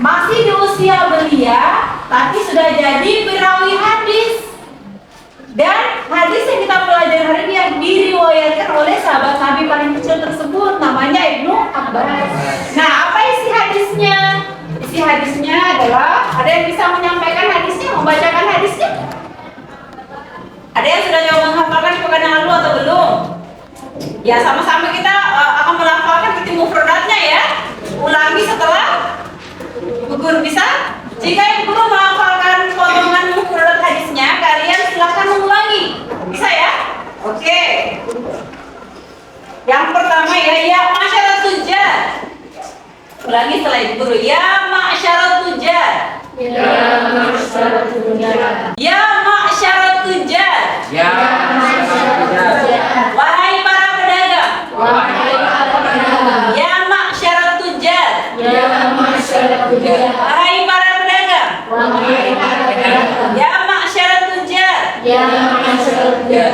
masih di usia belia, tapi sudah jadi perawi hadis. Dan hadis yang kita pelajari hari ini yang diriwayatkan oleh sahabat Nabi paling kecil tersebut namanya Ibnu Abbas. Nah, apa isi hadisnya? Isi hadisnya adalah, ada yang bisa menyampaikan hadisnya, membacakan hadisnya? Ada yang sudah coba menghafalkan pekan yang lalu atau belum? Ya, sama-sama kita akan melafalkan kiti mufradatnya ya. Ulangi setelah Ibu Guru bisa? Jika Ibu Guru melafalkan potongan mufradat hadisnya, kalian silahkan mengulangi. Bisa ya? Oke. Yang pertama ya ma'syarat tujar. Ulangi setelah Ibu Guru. Ya ma'syarat tujar. Ya ma'syarat tujar. Ya ma'syarat tujar. Ya ma'syarat tujar. Wahai para pedagang. Wahai para pedagang. Ya ma'syarat tujar. Ya ma'syarat tujar. Wahai para pedagang. Wahai para pedagang. Ya ma'syarat tujar. Ya ma'syarat tujar.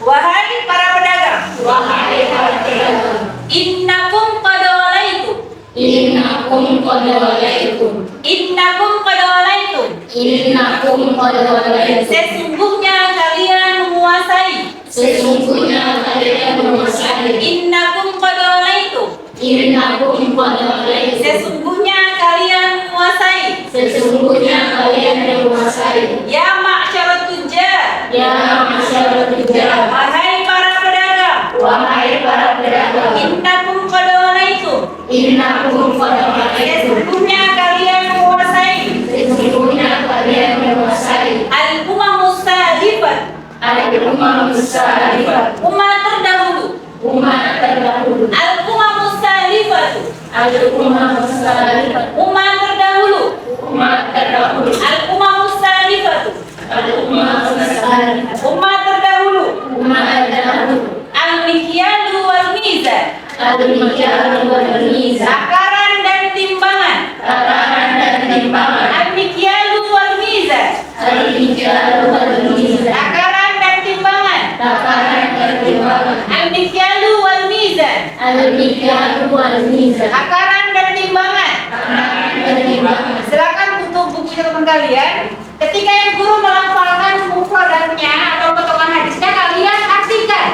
Wahai para pedagang. Wahai para pedagang. Innakum qad walaitum. Innakum qad walaitum. Innakum qad walaitum. Innakum qad walaitum. Sesungguhnya kalian menguasai. Sesungguhnya kalian menguasai. Innakum qad walaitum. Innakum qad walaitum. Sesungguhnya kalian menguasai. Sesungguhnya kalian menguasai. Ya ma'syarat tujar. Ya ma'syarat tujar. Wahai para pedagang. Wahai para pedagang. Innakum qad walaitum. Innakum qad walaitum. Sesungguhnya kalian menguasai. Sesungguhnya kalian menguasai. Al-umamus salifat. Al-umamus salifat. Umat terdahulu. Umat terdahulu. Al-umamus salifat. Al-umamus salifat. Umat terdahulu. Umat terdahulu. Al-umamus salifat. Al-umamus salifat. Umat terdahulu. Umat terdahulu. Al-mikyalu wal mizan. Al-mikyalu wal mizan. Takaran dan timbangan. Takaran dan timbangan. Al-mikyalu wal mizan. Al-mikyalu wal mizan. Takaran dan timbangan. Takaran dan timbangan. Al-mikyalu wal mizan. Al-mikyalu wal mizan. Takaran dan timbangan. Takaran dan timbangan. Silakan tutup buku catatan kalian. Ketika yang guru melafalkan mufradatnya atau potongan hadisnya, kalian artikan.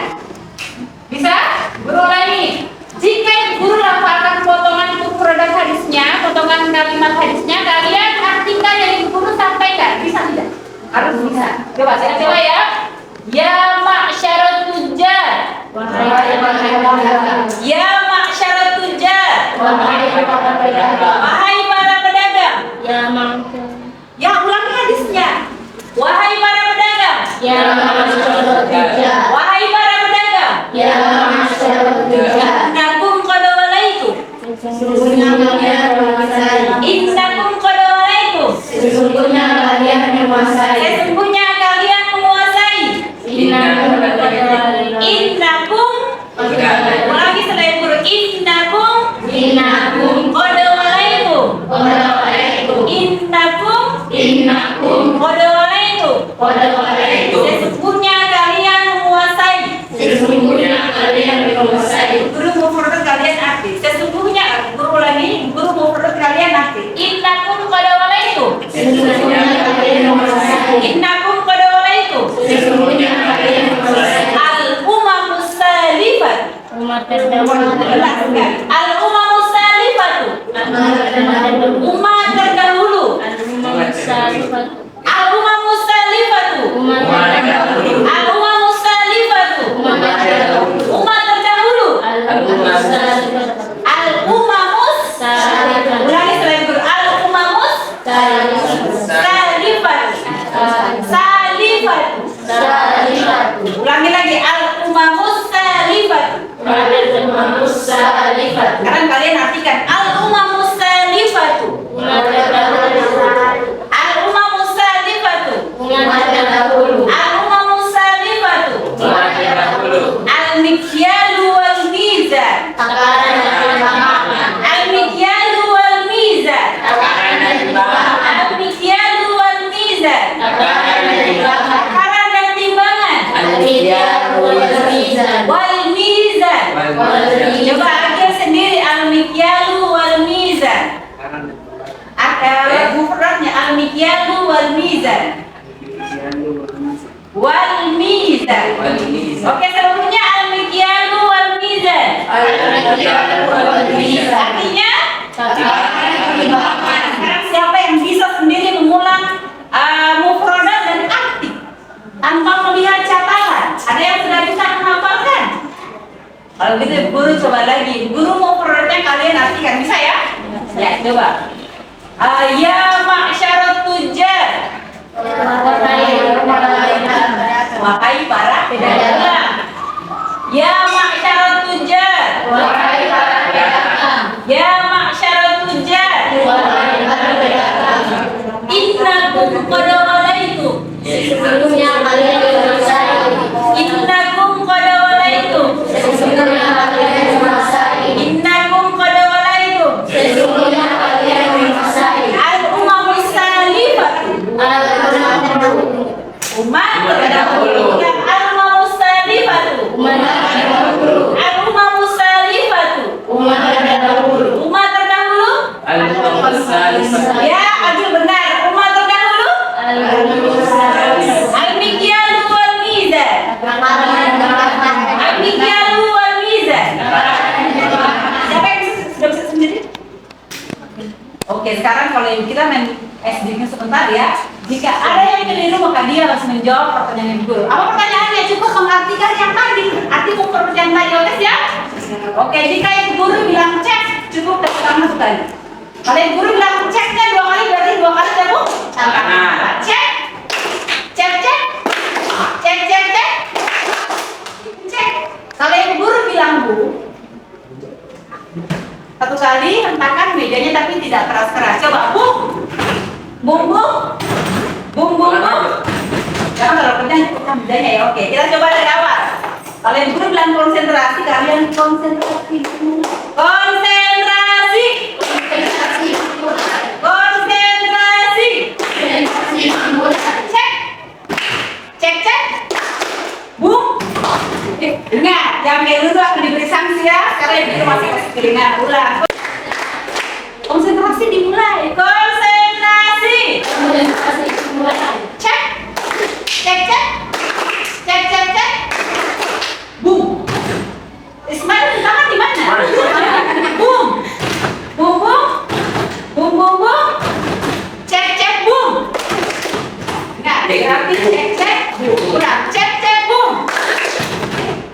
Bisa? Guru ulangi. Jika yang guru lafalkan potongan mufradat hadisnya, potongan kalimat hadisnya, kalian artikan yang guru sampaikan. Bisa tidak? Harus bisa. Coba saya coba ya. Ya ma'syarat tujar. Wahai para pedagang. Ya ma'syarat tujar. Wahai para pedagang. Wahai para pedagang. Ya ma'syarat. Ya ulangi hadisnya. Wahai para pedagang. Ya ma'syarat tujar. Wahai para pedagang. Ya ma'syarat tujar. Innakum qad walaitum. Sesungguhnya kalian menguasai. Innakum qad walaitum. Sesungguhnya kalian menguasai. Sesungguhnya kalian menguasai. Innakum qad walaitum. Innakum. Ulangi setelah yang guru. Innakum Innakum qad walaitum. qad walaitum. Innakum Innakum qad walaitum. qad walaitum. Sesungguhnya kalian menguasai. Sesungguhnya kalian menguasai. Guru mufradat kalian arti. Sesungguhnya guru ulangi. Guru mufradat kalian arti. Innakum qad walaitum. Sesungguhnya kalian menguasai. Innakum qad walaitum. Sesungguhnya kalian menguasai. Al-umamus salifat. Umat terdahulu. Al-umamus salifatu. Umat terdahulu. Al-umamus salifat. Al-umamus salifatu. Umat terdahulu. Al-umamus salifatu. Umat terdahulu. Umat terdahulu. Al-umamus salifat. Al-umamus. Salifat. Ulangi setelah guru. Al-umamus salifat. Salifat. Salifat. Ulangi lagi. Al-umamus salifat. Al-umamus salifat. Sekarang kalian artikan. Al-umamus salifatu. Umat terdahulu. Al-umamus salifatu. Umat terdahulu. Al-umamus salifatu. Umat terdahulu. Al-mikyalu wal mizan. Takaran dan timbangan. Al-mikyalu wal mizan. Takaran dan timbangan. Al-mikyalu wal mizan. Takaran dan timbangan. Takaran dan timbangan. Al-mikyalu wal mizan. Wal mizan. Wal mizan. Coba akhir sendiri. Al-mikyalu wal mizan. mufradnya al-mikyalu wal mizan. Wal mizan. Oke, seluruhnya al-mikyalu wal mizan. Artinya sekarang siapa yang bisa sendiri mengulang mufradat dan arti tanpa melihat catatan? Ada yang sudah bisa menghafalkan? Kalau gitu guru coba lagi. Guru mufradatnya kalian artikan, bisa ya? Ya, coba. Ya ma'syarat tujar. Wahai para pedagang. Ya ma'syarat tujar. Ya ma'syarat tujar. Innakum qad walaitum. Sesungguhnya kalian menguasai. Innakum qad walaitum. Sesungguhnya kalian menguasai. Innakum qad walaitum. Sesungguhnya kalian menguasai. Al-umam salifah. Umat terdahulu. Ya al-umam salifah. Al-umam salifah. Umat terdahulu. Ya, Adil benar. Umat terdahulu. Al-mikyalu wal mizan. Al-mikyalu wal mizan. Siapa yang sudah bisa sendiri? Oke, sekarang kalau kita main SD-nya sebentar ya. Jika ada yang keliru maka dia harus menjawab pertanyaan ibu guru. Apa pertanyaannya? Cukup mengartikan yang tadi. Arti pertanyaan tadi, oke ya? Oke, jika ibu guru bilang cek, cukup tepuk tangan sekali. Kalau ibu guru bilang ceknya 2 kali, berarti 2 kali tepuk tangan. Cek, cek, cek, cek, cek, cek, cek. Kalau ibu guru bilang bu, 1 kali hentakan mejanya tapi tidak keras-keras. Coba bu, bung bung, bung bung bung. Jangan kalau kerjanya cepatkan bedanya ya. Oke, kita coba dari awal. Kalau ibu guru bilang konsentrasi, kalian konsentrasi. Konsentrasi. Konsentrasi. Cek. Cek cek. Bung. Ingat, yang keliru akan diberi sanksi ya. Karena ibu masih kasih keringat. Ulang. Konsentrasi dimulai. Konsentrasi. Cek. Cek cek. Cek cek cek. Bung. Ismail tangan di mana? Bung. Bung bung. Bung bung bung. Cek cek bung. Enggak, berarti cek cek. Udah, cek cek bung.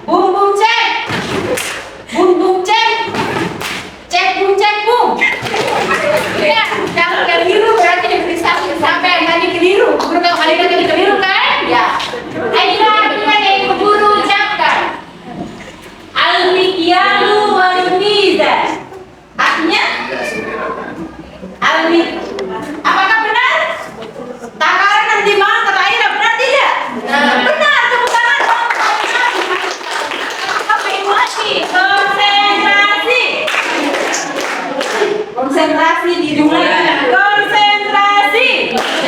Bung bung cek. Bung bung cek. Cek bung cek bung. Ya, yang keliru berarti diberi sanksi sampai yang tadi keliru. Guru tahu kalian tadi keliru kan? Ya. Ayo dengan yang ibu guru ucapkan. Al-mikyalu wal mizan. Artinya apakah benar? Takaran dan timbangan kata Aira benar tidak? Benar, tepuk tangan. Apa ibu lagi? Konsentrasi. Konsentrasi dimulai. Konsentrasi.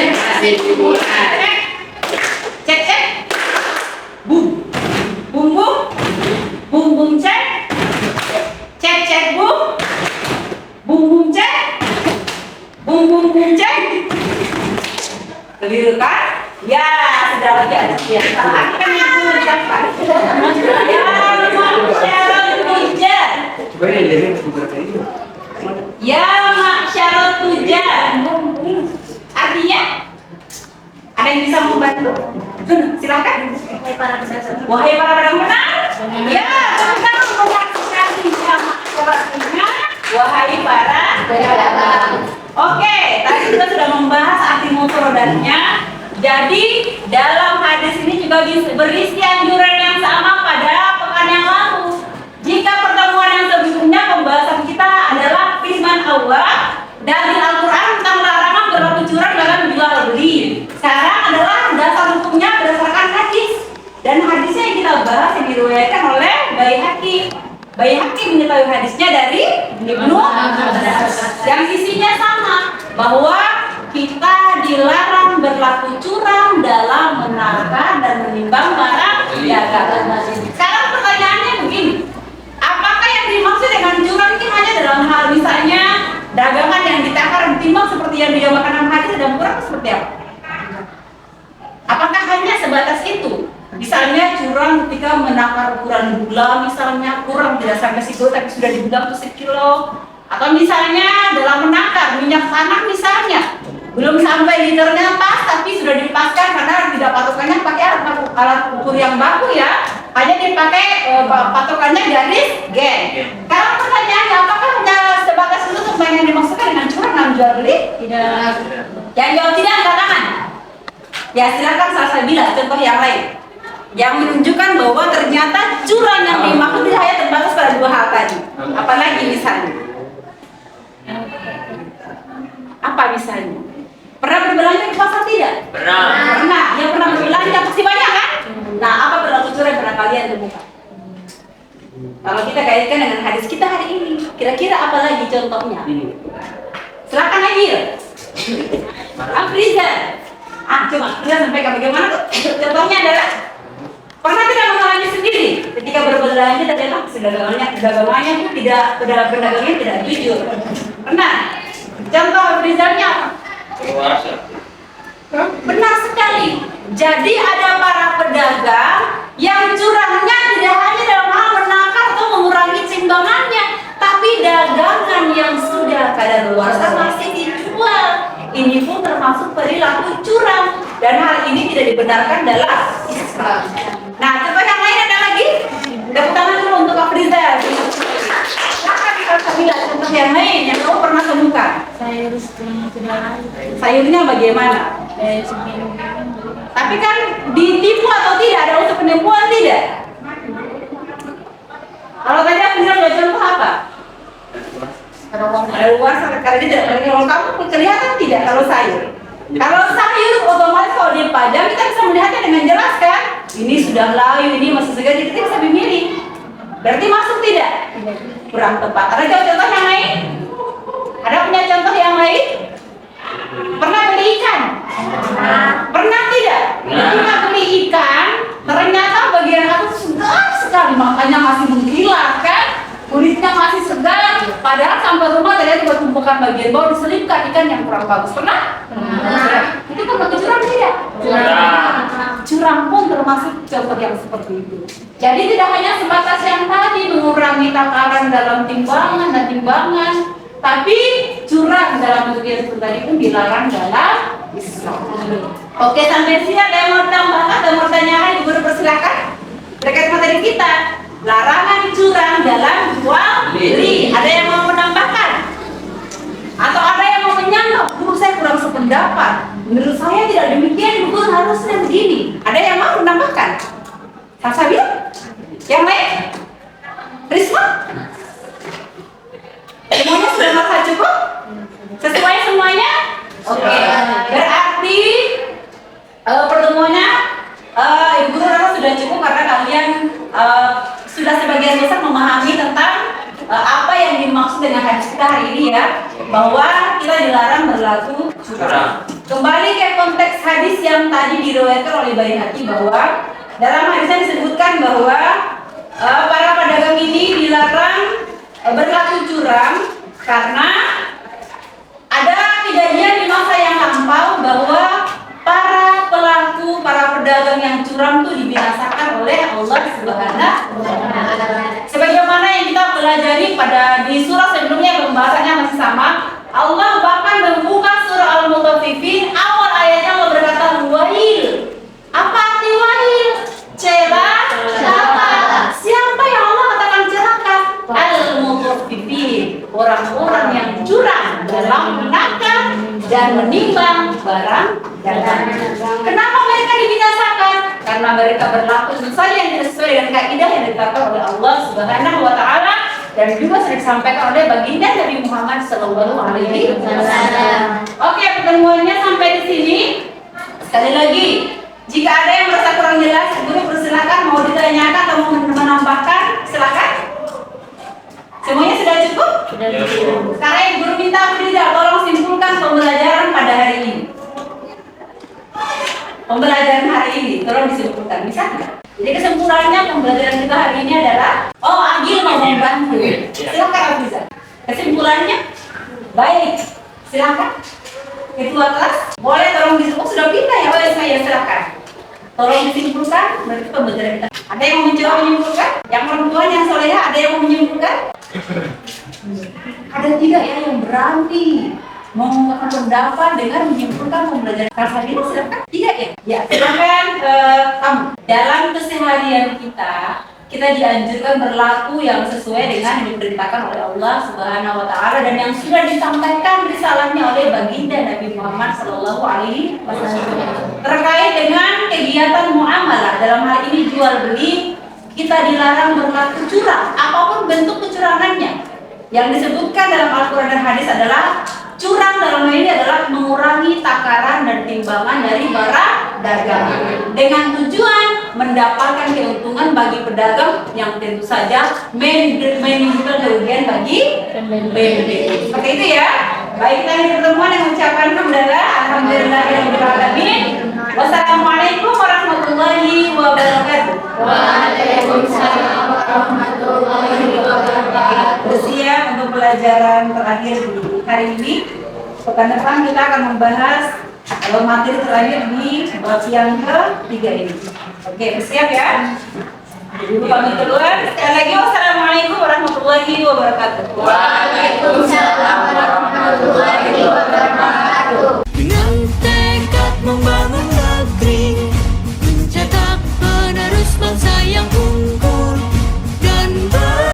Cek. Cek cek. Bum. Bum bum. Bum bum cek. Cek cek bum. Bum bum cek. Bum bum bum cek. Keliru kan? Ya, sudah lagi ada yang salah. Kan ibu ucapkan. Ya, ma'syarat tujar. Ya ma'syarat tujar. Artinya ada yang bisa membantu? Silakan. Wahai para pedagang benar. Ya, benar menyaksikan ya ma'syarat tujar. Wahai para pedagang. Oke, tadi kita sudah membahas arti mufradatnya. Jadi dalam hadis ini juga berisi anjuran yang sama pada pekan yang lalu. Jika pertemuan yang sebelumnya pembahasan kita adalah firman Allah dari Al-Quran tentang larangan berlaku curang dalam jual beli. Sekarang adalah dasar hukumnya berdasarkan hadis. Dan hadisnya yang kita bahas yang diriwayatkan oleh Baihaqi. Baihaqi mengetahui hadisnya dari Ibnu Abbas yang isinya sama, bahwa kita dilarang berlaku curang dalam menakar dan menimbang barang dagangan. Sekarang pertanyaannya begini, apakah yang dimaksud dengan curang ini hanya dalam hal misalnya dagangan yang ditakar dan ditimbang seperti yang menakar ukuran gula misalnya kurang tidak sampai sekilo tapi sudah dibilang itu sekilo, atau misalnya dalam menakar minyak tanah misalnya belum sampai liternya pas tapi sudah dipaskan karena tidak patokannya pakai alat ukur yang baku ya, hanya dipakai patokannya garis gen. Kalau pertanyaannya apakah hanya sebatas itu untuk yang dimaksudkan dengan curang dalam jual beli? Tidak. Yang jawab tidak angkat tangan. Ya silakan Salsabila contoh yang lain yang menunjukkan bahwa ternyata curang yang dimaksud tidak hanya terbatas pada dua hal tadi. Apalagi misalnya? Apa misalnya? Pernah berbelanja di pasar tidak? Pernah. Pernah. Yang pernah berbelanja pasti banyak kan? Nah, apa perilaku curang yang pernah kalian temukan? Kalau kita kaitkan dengan hadis kita hari ini, kira-kira apa lagi contohnya? Silakan Agil. Afrizal. Coba Afrizal sampaikan bagaimana tuh? Contohnya adalah pernah tidak mengalami sendiri ketika berbelanja dan langsung dagangannya itu tidak pedagangnya tidak jujur. Pernah? Contoh Afrizalnya apa? Benar sekali. Jadi ada para pedagang yang curangnya tidak hanya dalam hal menakar atau mengurangi timbangannya, tapi dagangan yang sudah kadaluarsa masih dijual. Ini pun termasuk perilaku curang dan hal ini tidak dibenarkan dalam Islam. Nah, contoh yang lain ada lagi. Tepuk tangan dulu untuk Afrizal. Contoh yang lain yang kamu pernah temukan. Sayurnya bagaimana? Tapi kan ditipu atau tidak? Ada unsur penipuan tidak? Kalau tadi aku bilang ada contoh apa? Ada luar karena tidak. Kalau kamu kelihatan tidak kalau sayur? Kalau sayur otomatis kalau dipajang kita bisa melihatnya dengan jelas kan? Ini sudah layu, ini masih segar, kita bisa memilih. Berarti masuk tidak? Kurang tepat. Ada contoh yang lain? Ada punya contoh yang lain? Pernah beli ikan? Pernah tidak? Ketika beli ikan, ternyata bagian atas segar sekali, makanya masih mengkilat kan? Kulitnya masih segar, padahal sampai rumah ternyata buat tumpukan bagian bawah diselipkan ikan yang kurang bagus. Pernah? Itu kan curang tidak? Curang pun termasuk contoh yang seperti itu. Jadi tidak hanya sebatas yang tadi mengurangi takaran dalam timbangan, tapi curang dalam bentuk yang seperti tadi pun dilarang dalam Islam. Oke, sampai sini ada yang mau tambahkan atau mau tanyakan, Ibu Guru persilakan. Terkait materi kita, larangan curang dalam jual beli. Ada yang mau menambahkan? Atau ada yang mau menyanggah? Guru saya kurang sependapat. Menurut saya tidak demikian, Guru harusnya begini. Ada yang mau menambahkan? Salsabila? Yang lain? Risma? Semuanya sudah merasa cukup? Sesuai semuanya? Oke. Berarti pertemuannya Ibu Guru rasa sudah cukup karena kalian sudah sebagian besar memahami tentang apa yang dimaksud dengan hadis kita hari ini ya, bahwa kita dilarang berlaku curang. Kembali ke konteks hadis yang tadi diriwayatkan oleh Baihaqi bahwa dalam hadisnya disebutkan bahwa para pedagang ini dilarang berlaku curang karena ada kejadian di masa yang lampau bahwa para pedagang yang curang itu dibinasakan oleh Allah Subhanahu wa Ta'ala. Sebagaimana yang kita pelajari di surah sebelumnya, pembahasannya masih sama. Allah bahkan membuka surah Al-Mutaffifin, awal ayatnya Allah berkata wail. Apa arti wail? Celaka. Siapa yang Allah katakan celaka? Al-Mutaffifin, orang-orang yang curang dalam menakar dan menimbang barang dagangan. Kenapa mereka dibinasakan? Karena mereka berlaku sesuai yang sesuai dengan kaidah yang ditetapkan oleh Allah Subhanahu wa Ta'ala dan juga sudah disampaikan oleh baginda Nabi Muhammad Sallallahu Alaihi Wasallam. Oke, pertemuannya sampai di sini. Sekali lagi, jika ada yang merasa kurang jelas, Guru persilakan mau ditanyakan atau mau menambahkan, silakan. Semuanya sudah cukup? Sudah cukup. Sekarang Guru minta Frida tolong simpulkan pembelajaran pada hari ini. Pembelajaran hari ini tolong disimpulkan, bisa nggak? Jadi kesimpulannya pembelajaran kita hari ini adalah Agil mau membantu. Silakan Afiza. Kesimpulannya baik. Silakan. Ketua kelas boleh tolong disebut, sudah pindah ya? Boleh saya silakan. Tolong disimpulkan, berarti pembelajaran kita. Ada yang mau mencoba menyimpulkan? Yang perempuan yang soleha, ada yang mau menyimpulkan? Ada tidak ya yang berani mengungkapkan pendapat dengan menyimpulkan pembelajaran kelas hari ini? Silakan. Tidak ya? Ya, silakan kamu. Dalam keseharian kita dianjurkan berlaku yang sesuai dengan yang diperintahkan oleh Allah Subhanahu wa taala dan yang sudah disampaikan risalahnya oleh baginda Nabi Muhammad sallallahu alaihi wasallam. Terkait dengan kegiatan muamalah, dalam hal ini jual beli, kita dilarang berlaku curang apapun bentuk kecurangannya. Yang disebutkan dalam Al-Qur'an dan hadis adalah curang dalam hal ini adalah mengurangi takaran dan timbangan dari barang dagangan dengan tujuan mendapatkan keuntungan bagi pedagang yang tentu saja menimbulkan kerugian bagi pembeli. Seperti itu ya. Baik, kita di pertemuan yang mengucapkan alhamdulillahirobbilalamin. Wassalamualaikum warahmatullahi wabarakatuh. Waalaikumsalam warahmatullahi wabarakatuh. Bersiap untuk pelajaran terakhir di hari ini. Pekan depan kita akan membahas materi terakhir di bab yang ketiga ini. Oke, bersiap ya. Dulu pamit keluar. Sekali lagi wassalamualaikum warahmatullahi wabarakatuh.